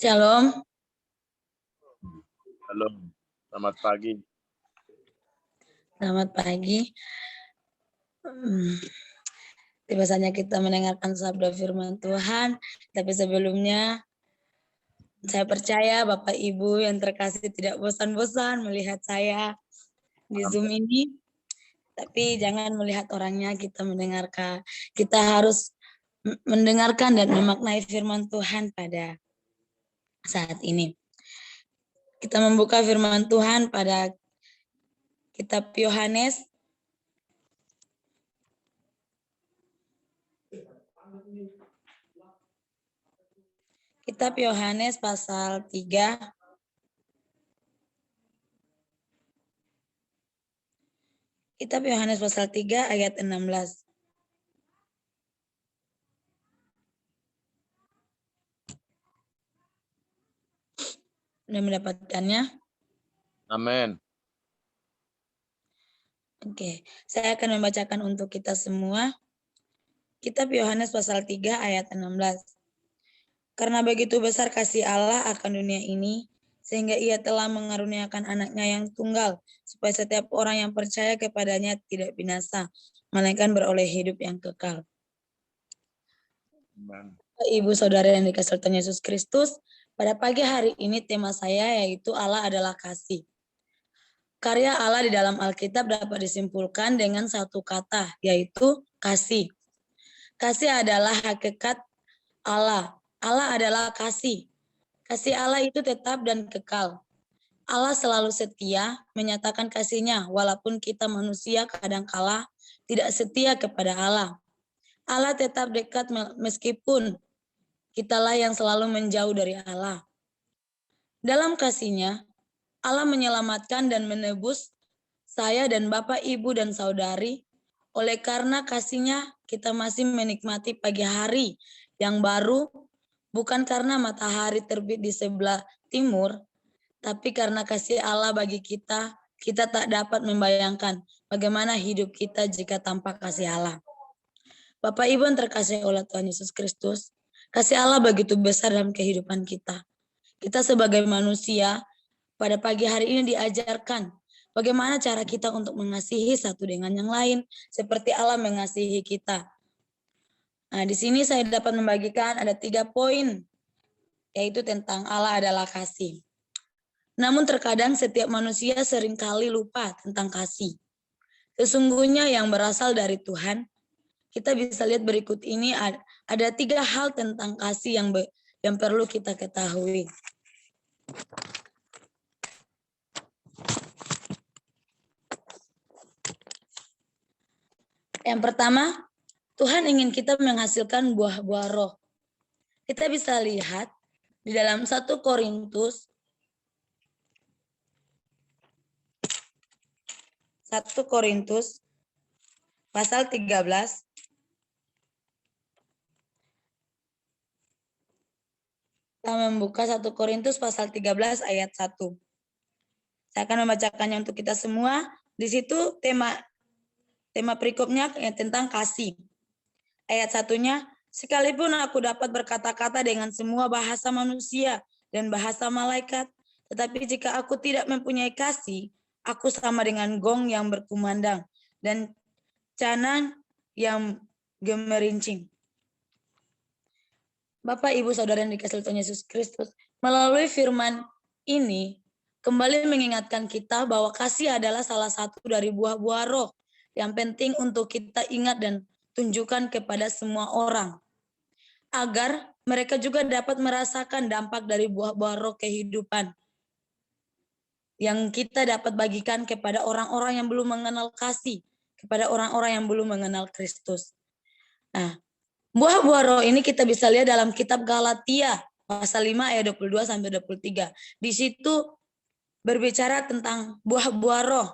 Shalom. Halo, selamat pagi. Selamat pagi. Tiba saatnya kita mendengarkan sabda firman Tuhan. Tapi sebelumnya, saya percaya Bapak Ibu yang terkasih tidak bosan-bosan melihat saya di Zoom ini. Tapi jangan melihat orangnya, kita mendengarkan. Kita harus mendengarkan dan memaknai firman Tuhan pada saat ini. Kita membuka firman Tuhan pada kitab Yohanes pasal 3 Kitab Yohanes pasal 3 ayat 16. Sudah mendapatkannya? Amin. Oke, saya akan membacakan untuk kita semua. Kitab Yohanes pasal 3 ayat 16. Karena begitu besar kasih Allah akan dunia ini, sehingga ia telah mengaruniakan anaknya yang tunggal, supaya setiap orang yang percaya kepadanya tidak binasa, melainkan beroleh hidup yang kekal. Amen. Ibu saudara yang dikasihi Tuhan Yesus Kristus, pada pagi hari ini tema saya yaitu Allah adalah kasih. Karya Allah di dalam Alkitab dapat disimpulkan dengan satu kata, yaitu kasih. Kasih adalah hakikat Allah. Allah adalah kasih. Kasih Allah itu tetap dan kekal. Allah selalu setia menyatakan kasih-Nya, walaupun kita manusia kadangkala tidak setia kepada Allah. Allah tetap dekat meskipun kitalah yang selalu menjauh dari Allah. Dalam kasih-Nya, Allah menyelamatkan dan menebus saya dan Bapak, Ibu, dan Saudari. Oleh karena kasih-Nya, kita masih menikmati pagi hari yang baru, bukan karena matahari terbit di sebelah timur, tapi karena kasih Allah bagi kita, kita tak dapat membayangkan bagaimana hidup kita jika tanpa kasih Allah. Bapak Ibu yang terkasih oleh Tuhan Yesus Kristus, kasih Allah begitu besar dalam kehidupan kita. Kita sebagai manusia, pada pagi hari ini diajarkan bagaimana cara kita untuk mengasihi satu dengan yang lain, seperti Allah mengasihi kita. Nah, di sini saya dapat membagikan ada 3 poin, yaitu tentang Allah adalah kasih. Namun terkadang setiap manusia seringkali lupa tentang kasih. Sesungguhnya yang berasal dari Tuhan, kita bisa lihat berikut ini ada 3 hal tentang kasih yang perlu kita ketahui. Yang pertama, Tuhan ingin kita menghasilkan buah-buah roh. Kita bisa lihat di dalam 1 Korintus pasal 13 kita membuka 1 Korintus pasal 13 ayat 1. Saya akan membacakannya untuk kita semua. Di situ tema perikopnya tentang kasih. Ayat 1-nya, sekalipun aku dapat berkata-kata dengan semua bahasa manusia dan bahasa malaikat, tetapi jika aku tidak mempunyai kasih, aku sama dengan gong yang berkumandang dan canang yang gemerincing. Bapak, Ibu, Saudara yang dikasihi Tuhan Yesus Kristus, melalui firman ini kembali mengingatkan kita bahwa kasih adalah salah satu dari buah-buah roh yang penting untuk kita ingat dan tunjukkan kepada semua orang, agar mereka juga dapat merasakan dampak dari buah-buah roh kehidupan yang kita dapat bagikan kepada orang-orang yang belum mengenal kasih, kepada orang-orang yang belum mengenal Kristus. Nah, buah-buah roh ini kita bisa lihat dalam kitab Galatia pasal 5 ayat 22 sampai 23. Di situ berbicara tentang buah-buah roh.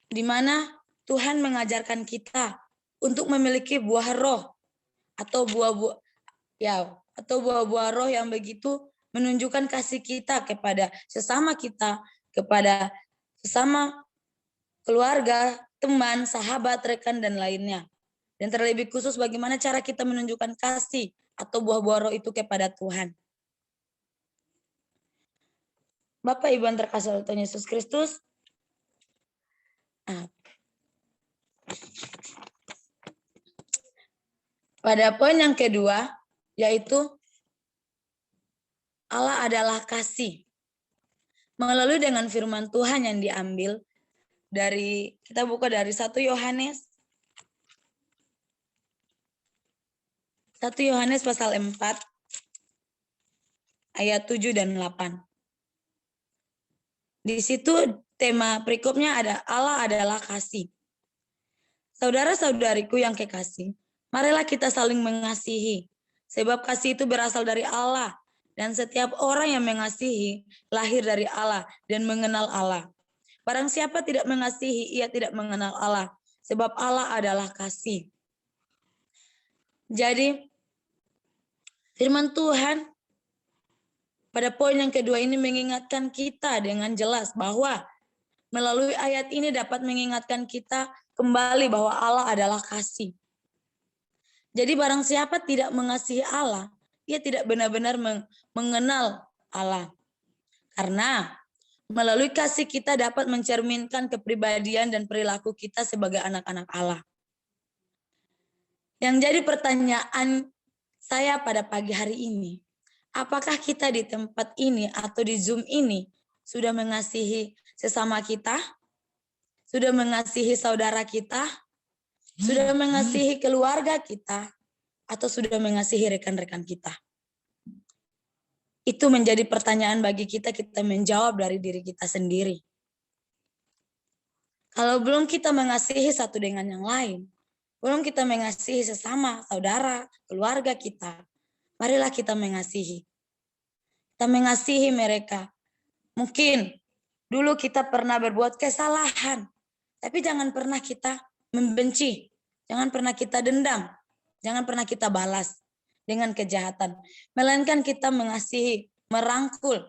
Di mana Tuhan mengajarkan kita untuk memiliki buah roh atau buah-buah roh yang begitu menunjukkan kasih kita kepada sesama kita, kepada sesama keluarga, teman, sahabat, rekan, dan lainnya. Dan terlebih khusus bagaimana cara kita menunjukkan kasih atau buah-buah roh itu kepada Tuhan. Bapak Ibu yang terkasih oleh Tuhan Yesus Kristus, pada poin yang kedua, yaitu Allah adalah kasih. Melalui dengan firman Tuhan yang diambil dari, kita buka dari 1 Yohanes pasal 4 ayat 7 dan 8. Di situ tema perikopnya ada Allah adalah kasih. Saudara-saudariku yang kekasih, marilah kita saling mengasihi, sebab kasih itu berasal dari Allah, dan setiap orang yang mengasihi lahir dari Allah dan mengenal Allah. Barang siapa tidak mengasihi, ia tidak mengenal Allah, sebab Allah adalah kasih. Jadi, firman Tuhan pada poin yang kedua ini mengingatkan kita dengan jelas bahwa melalui ayat ini dapat mengingatkan kita kembali bahwa Allah adalah kasih. Jadi barang siapa tidak mengasihi Allah, ia tidak benar-benar mengenal Allah. Karena melalui kasih kita dapat mencerminkan kepribadian dan perilaku kita sebagai anak-anak Allah. Yang jadi pertanyaan saya pada pagi hari ini, apakah kita di tempat ini atau di Zoom ini sudah mengasihi sesama kita? Sudah mengasihi saudara kita? Sudah mengasihi keluarga kita? Atau sudah mengasihi rekan-rekan kita? Itu menjadi pertanyaan bagi kita menjawab dari diri kita sendiri. Kalau belum kita mengasihi satu dengan yang lain, belum kita mengasihi sesama, saudara, keluarga kita, marilah kita mengasihi. Kita mengasihi mereka. Mungkin dulu kita pernah berbuat kesalahan, tapi jangan pernah kita membenci, jangan pernah kita dendam, jangan pernah kita balas dengan kejahatan. Melainkan kita mengasihi, merangkul,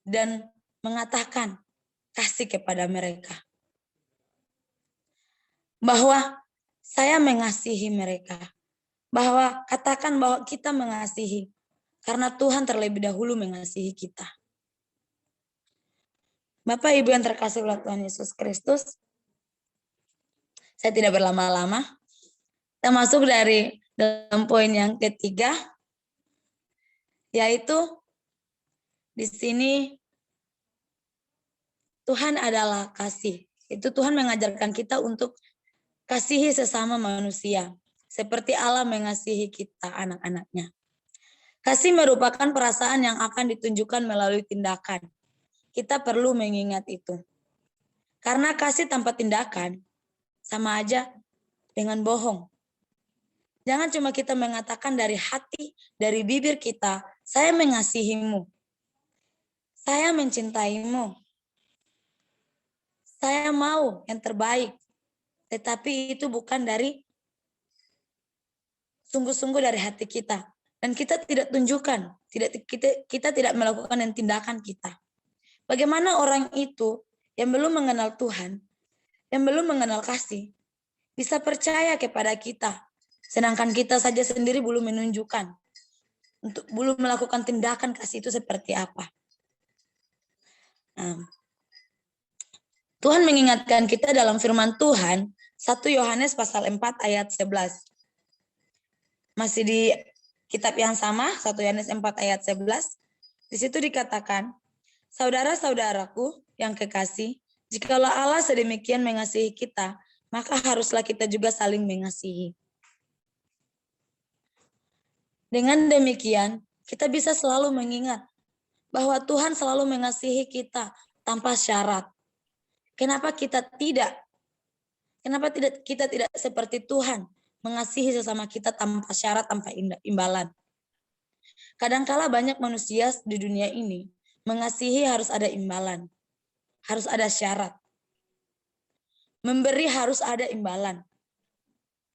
dan mengatakan kasih kepada mereka. Bahwa saya mengasihi mereka. Bahwa katakan bahwa kita mengasihi. Karena Tuhan terlebih dahulu mengasihi kita. Bapak Ibu yang terkasih oleh Tuhan Yesus Kristus, saya tidak berlama-lama. Kita masuk dari dalam poin yang ketiga, yaitu di sini Tuhan adalah kasih. Itu Tuhan mengajarkan kita untuk kasihi sesama manusia, seperti Allah mengasihi kita anak-anaknya. Kasih merupakan perasaan yang akan ditunjukkan melalui tindakan. Kita perlu mengingat itu. Karena kasih tanpa tindakan sama aja dengan bohong. Jangan cuma kita mengatakan dari hati, dari bibir kita, saya mengasihimu. Saya mencintaimu. Saya mau yang terbaik. Tetapi itu bukan dari sungguh-sungguh dari hati kita. Dan kita tidak tunjukkan, kita tidak melakukan yang tindakan kita. Bagaimana orang itu yang belum mengenal Tuhan, yang belum mengenal kasih, bisa percaya kepada kita, sedangkan kita saja sendiri belum menunjukkan, belum melakukan tindakan kasih itu seperti apa. Tuhan mengingatkan kita dalam firman Tuhan, 1 Yohanes pasal 4 ayat 11. Masih di kitab yang sama, 1 Yohanes 4 ayat 11. Di situ dikatakan, saudara-saudaraku yang kekasih, jikalau Allah sedemikian mengasihi kita, maka haruslah kita juga saling mengasihi. Dengan demikian, kita bisa selalu mengingat bahwa Tuhan selalu mengasihi kita tanpa syarat. Kenapa kita tidak seperti Tuhan mengasihi sesama kita tanpa syarat, tanpa imbalan? Kadangkala banyak manusia di dunia ini mengasihi harus ada imbalan, harus ada syarat. Memberi harus ada imbalan.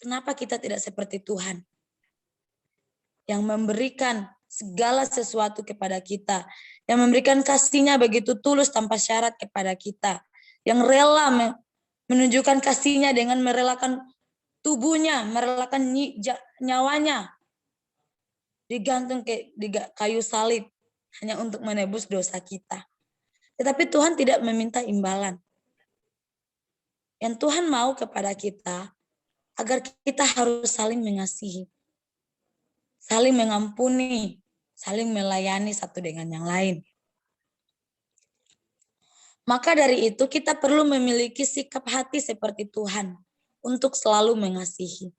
Kenapa kita tidak seperti Tuhan yang memberikan segala sesuatu kepada kita, yang memberikan kasih-Nya begitu tulus tanpa syarat kepada kita, yang rela menunjukkan kasih-Nya dengan merelakan tubuhnya, merelakan nyawanya, digantung di kayu salib hanya untuk menebus dosa kita. Tetapi Tuhan tidak meminta imbalan. Yang Tuhan mau kepada kita, agar kita harus saling mengasihi, saling mengampuni, saling melayani satu dengan yang lain. Maka dari itu kita perlu memiliki sikap hati seperti Tuhan untuk selalu mengasihi.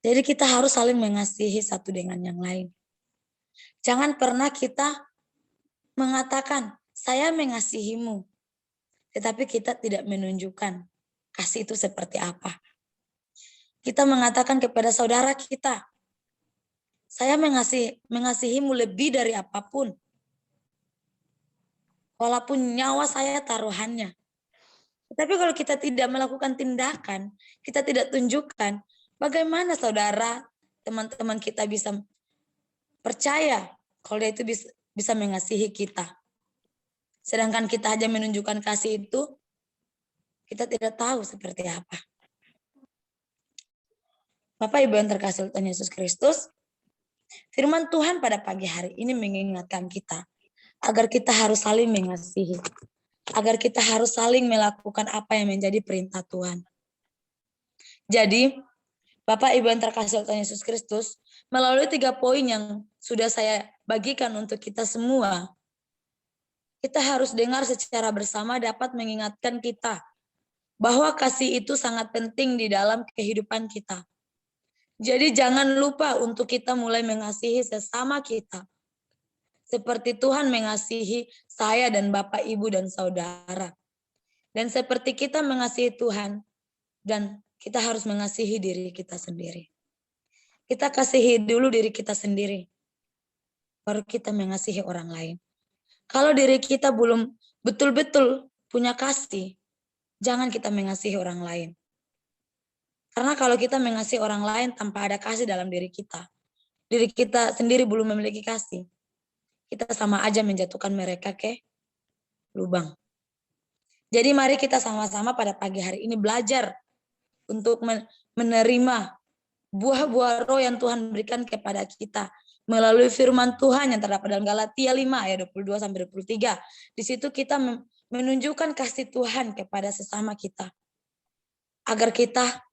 Jadi kita harus saling mengasihi satu dengan yang lain. Jangan pernah kita mengatakan, saya mengasihimu, tetapi kita tidak menunjukkan kasih itu seperti apa. Kita mengatakan kepada saudara kita, saya mengasihimu lebih dari apapun. Walaupun nyawa saya taruhannya. Tetapi kalau kita tidak melakukan tindakan, kita tidak tunjukkan, bagaimana saudara, teman-teman kita bisa percaya kalau dia itu bisa mengasihi kita. Sedangkan kita hanya menunjukkan kasih itu, kita tidak tahu seperti apa. Bapak Ibu yang terkasih Tuhan Yesus Kristus, firman Tuhan pada pagi hari ini mengingatkan kita agar kita harus saling mengasihi, agar kita harus saling melakukan apa yang menjadi perintah Tuhan. Jadi, Bapak Ibu yang terkasih Tuhan Yesus Kristus, melalui 3 poin yang sudah saya bagikan untuk kita semua, kita harus dengar secara bersama dapat mengingatkan kita bahwa kasih itu sangat penting di dalam kehidupan kita. Jadi jangan lupa untuk kita mulai mengasihi sesama kita. Seperti Tuhan mengasihi saya dan Bapak, Ibu, dan saudara. Dan seperti kita mengasihi Tuhan, dan kita harus mengasihi diri kita sendiri. Kita kasihi dulu diri kita sendiri, baru kita mengasihi orang lain. Kalau diri kita belum betul-betul punya kasih, jangan kita mengasihi orang lain. Karena kalau kita mengasihi orang lain tanpa ada kasih dalam diri kita sendiri belum memiliki kasih, kita sama aja menjatuhkan mereka ke lubang. Jadi mari kita sama-sama pada pagi hari ini belajar untuk menerima buah-buah roh yang Tuhan berikan kepada kita melalui firman Tuhan yang terdapat dalam Galatia 5 ayat 22-23. Di situ kita menunjukkan kasih Tuhan kepada sesama kita. Agar kita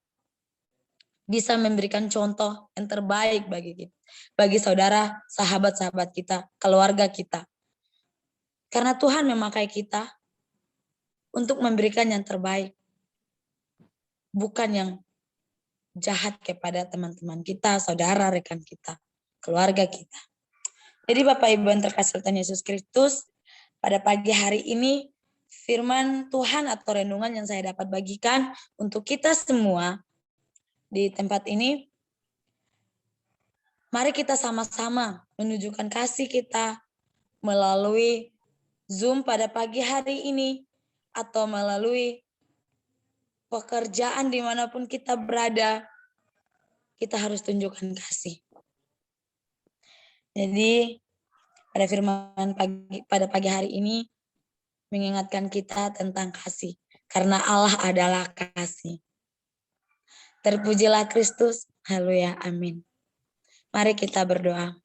bisa memberikan contoh yang terbaik bagi kita, bagi saudara, sahabat-sahabat kita, keluarga kita. Karena Tuhan memakai kita untuk memberikan yang terbaik. Bukan yang jahat kepada teman-teman kita, saudara, rekan kita, keluarga kita. Jadi Bapak Ibu yang terkasih Tuhan Yesus Kristus, pada pagi hari ini firman Tuhan atau renungan yang saya dapat bagikan untuk kita semua di tempat ini, mari kita sama-sama menunjukkan kasih kita melalui Zoom pada pagi hari ini atau melalui pekerjaan dimanapun kita berada, kita harus tunjukkan kasih. Jadi pada firman pada pagi hari ini mengingatkan kita tentang kasih, karena Allah adalah kasih. Terpujilah Kristus, haleluya, amin. Mari kita berdoa.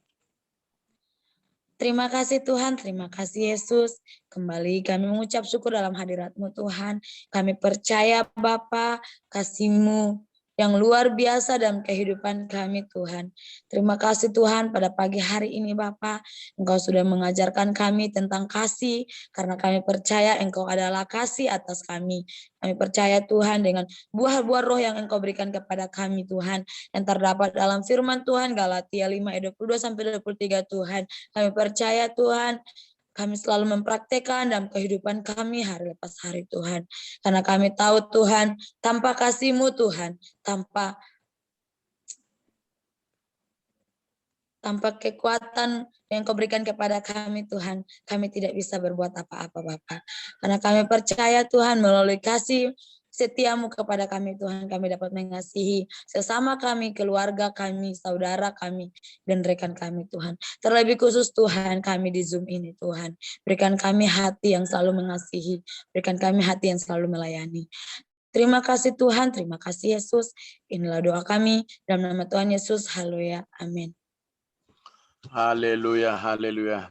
Terima kasih Tuhan, terima kasih Yesus. Kembali kami mengucap syukur dalam hadirat-Mu Tuhan. Kami percaya Bapa, kasih-Mu yang luar biasa dalam kehidupan kami Tuhan. Terima kasih Tuhan pada pagi hari ini Bapa, Engkau sudah mengajarkan kami tentang kasih, karena kami percaya Engkau adalah kasih atas kami. Kami percaya Tuhan dengan buah-buah roh yang Engkau berikan kepada kami Tuhan, yang terdapat dalam firman Tuhan Galatia 5 ayat 22-23 Tuhan. Kami percaya Tuhan, kami selalu mempraktekkan dalam kehidupan kami hari lepas hari Tuhan. Karena kami tahu Tuhan, tanpa kasih-Mu Tuhan, tanpa kekuatan yang Kau berikan kepada kami Tuhan, kami tidak bisa berbuat apa-apa Bapa. Karena kami percaya Tuhan melalui kasih setiamu kepada kami Tuhan, kami dapat mengasihi sesama kami, keluarga kami, saudara kami, dan rekan kami Tuhan. Terlebih khusus Tuhan kami di Zoom ini Tuhan. Berikan kami hati yang selalu mengasihi, berikan kami hati yang selalu melayani. Terima kasih Tuhan, terima kasih Yesus. Inilah doa kami dalam nama Tuhan Yesus. Haleluya. Amin. Haleluya, haleluya.